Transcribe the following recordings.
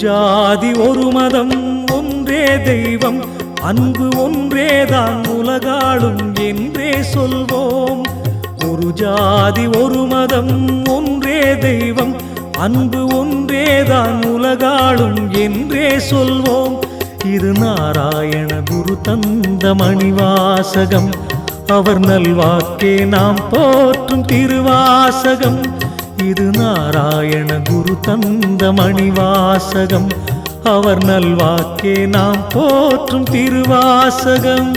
ஜாதி ஒரு மதம் ஒன்றே தெய்வம் அன்பு ஒன்றேதான் உலகாளும் என்றே சொல்வோம். ஒரு ஜாதி ஒரு மதம் ஒன்றே தெய்வம் அன்பு ஒன்றேதான் உலகாளும் என்றே சொல்வோம். இது நாராயண குரு தந்த மணிவாசகம், அவர் நல்வாக்கே நாம் போற்றும் திருவாசகம். இது நாராயண குரு தந்த மணிவாசகம், அவர் நல்வாக்கே நாம் போற்றும் திருவாசகம்.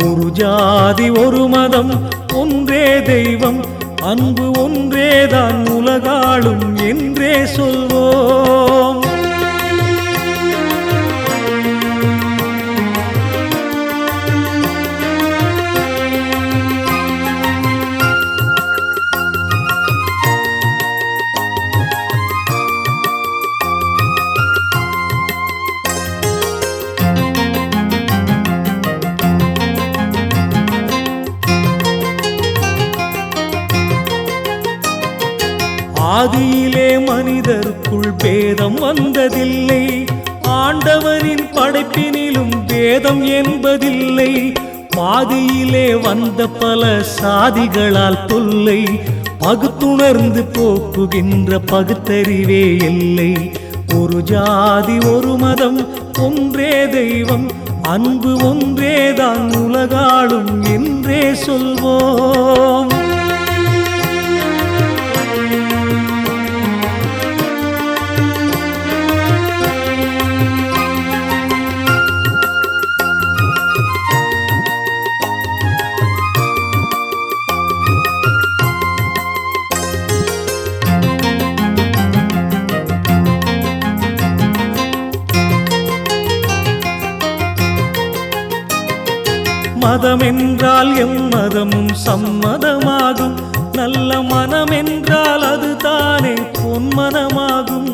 ஒரு ஜாதி ஒரு மதம் ஒன்றே தெய்வம் அன்பு ஒன்றேதான் உலகாளும் என்றே சொல்வோம். ஆதியிலே மனிதருக்குள் பேதம் வந்ததில்லை, ஆண்டவரின் படைப்பினிலும் பேதம் என்பதில்லை. பாதியிலே வந்த பல சாதிகளால் தொல்லை, பகுத்துணர்ந்து போக்குகின்ற பகுத்தறிவே இல்லை. ஒரு ஜாதி ஒரு மதம் ஒன்றே தெய்வம் அன்பு ஒன்றேதான் உலகாளும் என்றே சொல்வோம். மதமென்றால் எம்மதமும் சம்மதமாகும், நல்ல மனமென்றால் அது தானே பொன்மனமாகும்.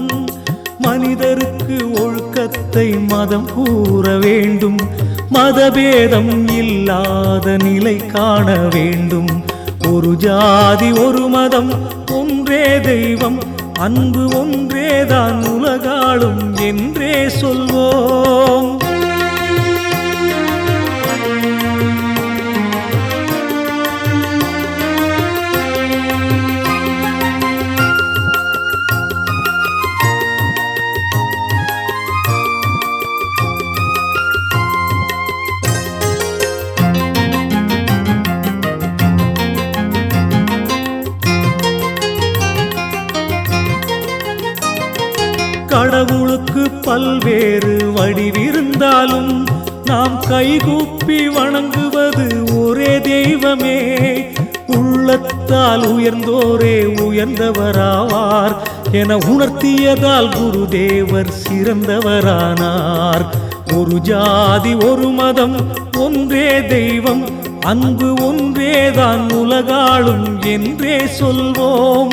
மனிதருக்கு ஒழுக்கத்தை மதம் கூற வேண்டும், மதபேதம் இல்லாத நிலை காண வேண்டும். ஒரு ஜாதி ஒரு மதம் ஒன்றே தெய்வம் அன்பு ஒன்றேதான் உலகாளும் என்றே சொல்வோம். கடவுளுக்கு பல்வேறு வடிவிருந்தாலும் நாம் கைகூப்பி வணங்குவது ஒரே தெய்வமே. உள்ளத்தால் உயர்ந்தோரே உயர்ந்தவராவார் என உணர்த்தியதால் குருதேவர் சிறந்தவரானார். ஒரு ஜாதி ஒரு மதம் ஒன்றே தெய்வம் அன்பு ஒன்றேதான் உலகாளும் என்றே சொல்வோம்.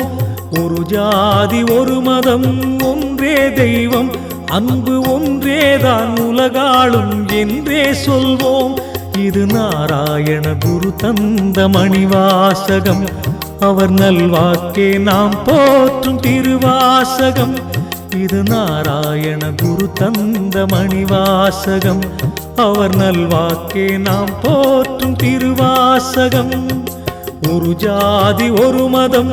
ஒரு ஜாதி ஒரு மதம் ஒன்றே தெய்வம் அன்பு ஒன்றேதான் உலகாளும் என்றே சொல்வோம். இது நாராயண குரு தந்த மணிவாசகம், அவர் நல்வாக்கே நாம் போற்றும் திருவாசகம். இது நாராயண குரு தந்த மணிவாசகம், அவர் நல்வாக்கே நாம் போற்றும் திருவாசகம். ஒரு ஜாதி ஒரு மதம்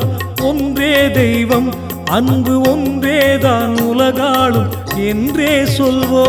ஒன்றே தெய்வம் அன்பு ஒன்றேதான் உலகாளும் என்றே சொல்வோம்.